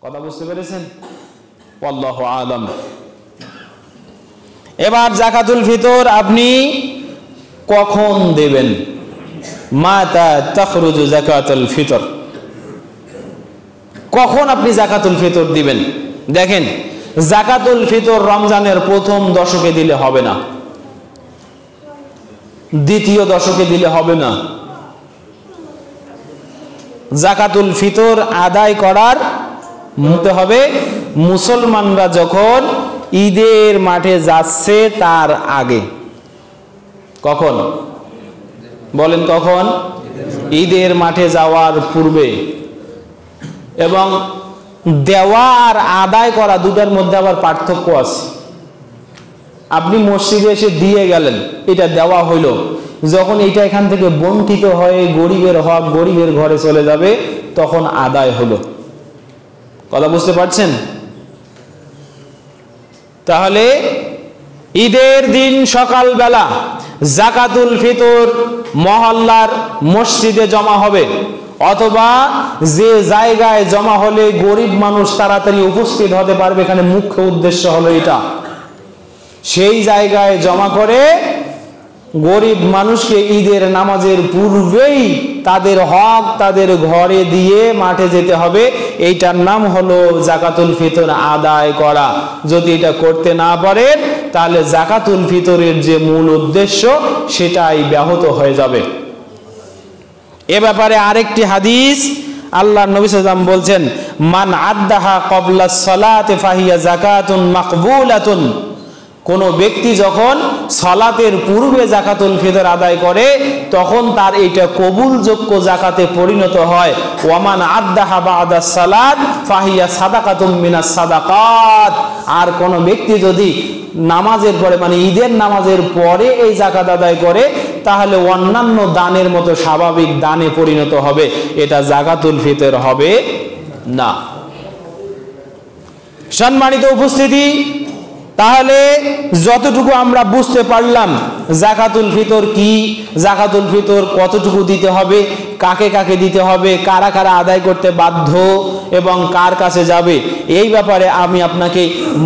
কথা বুঝতে পেরেছেন? আল্লাহু আলাম। এবার যাকাতুল ফিতর আপনি কখন দেবেন? মাতা তাখরুজু যাকাতুল ফিতর, কখন আপনি যাকাতুল ফিতর দিবেন? দেখেন, যাকাতুল ফিতর রমজানের প্রথম দশকে দিলে হবে না, দ্বিতীয় দশকে দিলে হবে না। যাকাতুল ফিতর আদায় করার মতে হবে মুসলমানরা যখন ঈদের মাঠে যাচ্ছে তার আগে। কখন বলেন? কখন? ঈদের মাঠে যাওয়ার পূর্বে। এবং দেওয়া আর আদায় করা দুটার মধ্যে আবার পার্থক্য আছে। আপনি মসজিদে এসে দিয়ে গেলেন, এটা দেওয়া হইল, যখন এটা এখান থেকে বঞ্চিত হয়ে গরিবের হক গরিবের ঘরে চলে যাবে তখন আদায় হলো। কথা বুঝতে পারছেন? তাহলে ঈদের দিন সকালবেলা যাকাতুল ফিতর মহল্লার মসজিদে জমা হবে, অথবা যে জায়গায় জমা হলে গরিব মানুষ তাড়াতাড়ি উপস্থিত হতে পারবে, এখানে মুখ্য উদ্দেশ্য হলো এটা, সেই জায়গায় জমা করে গরিব মানুষকে ঈদের নামাজের পূর্বেই তাদের হক তাদের ঘরে দিয়ে মাঠে যেতে হবে। এইটার নাম হলো যাকাতুল ফিতর আদায় করা। যদি এটা করতে না পারেন তাহলে যাকাতুল ফিতরের যে মূল উদ্দেশ্য সেটাই ব্যাহত হয়ে যাবে। এ ব্যাপারে আরেকটি হাদিস, আল্লাহর নবী সাল্লাল্লাহু আলাইহি ওয়াসাল্লাম বলছেন, মান আদ্দাহা ক্বাবলা সালাতি ফাহিয়া যাকাতুন মাকবুলাতুন। কোন ব্যক্তি যখন সালাতের পূর্বে যাকাতুল ফিতর আদায় করে তখন তার এটা কবুলযোগ্য যাকাতে পরিণত হয়। ওয়ামান আদ্দাহা বাদা সালাত ফাহিয়া সাদাকাতুম মিনাস সাদাকাত। আর কোন ব্যক্তি যদি নামাজের পরে মানে ঈদের নামাজের পরে এই যাকাত আদায় করে তাহলে অন্যান্য দানের মতো স্বাভাবিক দানে পরিণত হবে, এটা যাকাতুল ফিতর হবে না। সম্মানিত উপস্থিতি, তাহলে যতটুকু আমরা বুঝতে পারলাম যাকাতুল ফিতর কি, যাকাতুল ফিতর কতটুকু দিতে হবে, কাকে কাকে দিতে হবে, কারা কারা আদায় করতে বাধ্য এবং কার কাছে যাবে, এই ব্যাপারে আমি আপনাকে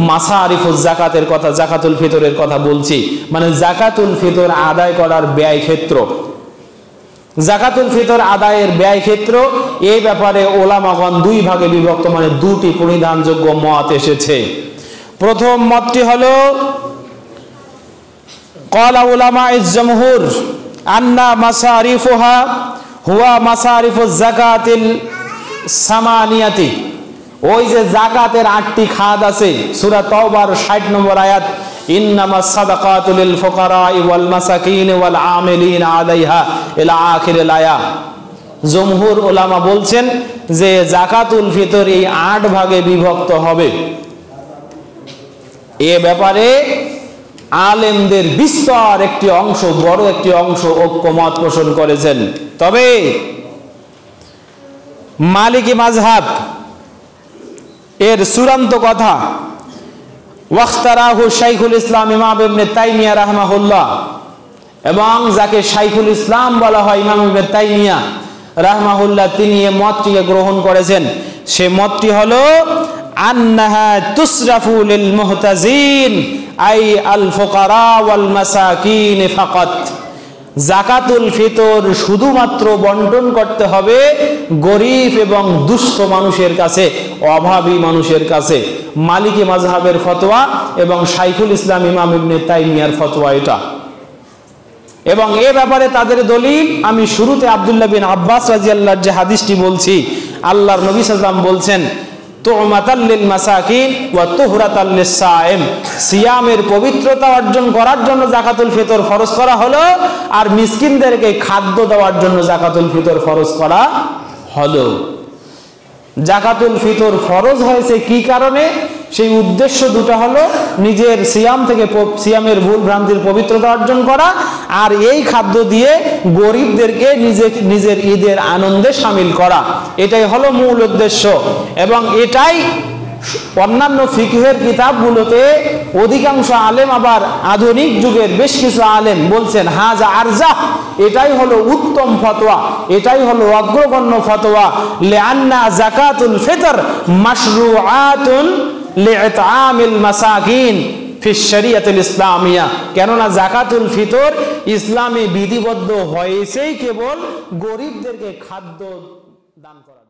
মাসারিফুজ যাকাতের কথা, যাকাতুল ফিতরের কথা বলছি। মানে যাকাতুল ফিতর আদায় করার ব্যয় ক্ষেত্র, যাকাতুল ফিতর আদায়ের ব্যয় ক্ষেত্র, এই ব্যাপারে ওলামাগণ দুই ভাগে বিভক্ত, মানে দুটি পরিধানযোগ্য মত এসেছে। প্রথম মতটি হলো ক্বালা উলামায়ে জামহুর আন্না মাসারিফুহা হুয়া মাসারিফুজ যাকাতিল সামানিয়াতি। ওই যে যাকাতের 8টি খাত আছে, সূরা তাওবার 60 নম্বর আয়াত, ইন্নামাস সাদাকাতু লিল ফুকারাই ওয়াল মাসাকিন ওয়াল আমিলিনা আলাইহা ইলা আখিরিল আয়াত। জমহুর উলামা বলছেন যে যাকাতুল ফিতর এই 8 ভাগে বিভক্ত হবে। এ ব্যাপারে আলেমদের বিস্তর একটি অংশ, বড় একটি অংশ ঐক্যমত পোষণ করেছেন। তবে মালিকি মাযহাব এর চূড়ান্ত কথা, ওয়াখতারাহু শাইখুল ইসলাম ইমাম ইবনে তাইমিয়া রাহমাহুল্লাহ, এবং যাকে শাইখুল ইসলাম বলা হয় ইমাম ইবনে তাইমিয়া রাহমাহুল্লাহ, তিনি এই মতটিকে গ্রহণ করেছেন। সে মতটি হলো আন্নাহা তুসরাফু লিল মুহতাজিন আই আল ফুকারা ওয়াল মাসাকিন ফাকাত। যাকাতুল ফিতর শুধুমাত্র বন্টন করতে হবে গরিব এবং দুস্থ মানুষের কাছে, অভাবী মানুষের কাছে। মালিকি মাযহাবের ফতোয়া এবং শাইখুল ইসলাম ইমাম ইবনে তাইমিয়ার ফতোয়া এটা। এবং এ ব্যাপারে তাদের দলিল আমি শুরুতে আব্দুল্লাহ বিন আব্বাস রাদিয়াল্লাহু যে হাদিসটি বলছি, আল্লাহর নবী সাল্লাল্লাহু আলাইহি ওয়াসাল্লাম বলছেন, তুমাতাল লিল মাসাকিন ওয়া তুহরাতাল লিস-সাইম। সিয়ামের পবিত্রতা অর্জন করার জন্য যাকাতুল ফিতর ফরজ করা হলো, আর মিসকিনদেরকে খাদ্য দেওয়ার জন্য যাকাতুল ফিতর ফরজ করা হলো। যাকাতুল ফিতর ফরজ হয়েছে কি কারণে? সেই উদ্দেশ্য দুটো হলো নিজের সিয়াম থেকে সিয়ামের ভুল ভ্রান্তির পবিত্রতা অর্জন করা, আর এই খাদ্য দিয়ে গরিবদেরকে নিজের ঈদের আনন্দে শামিল করা। এটাই হলো মূল উদ্দেশ্য, এবং এটাই অন্যান্য ফিকহের কিতাবগুলোতে অধিকাংশ আলেম, আবার আধুনিক যুগের বেশ কিছু আলেম বলছেন হাজা আরজাহ, এটাই হলো উত্তম ফতোয়া, এটাই হলো অগ্রগণ্য ফতোয়া। লিআন্না যাকাতুল ফিতর মাশরুআতুন লিইতআমিল মাসাকিন ফি শরিয়াতুল ইসলামিয়া, কেননা যাকাতুল ফিতর ইসলামে বিধিবদ্ধ হয়েছেই কেবল গরিবদেরকে খাদ্য দান করা।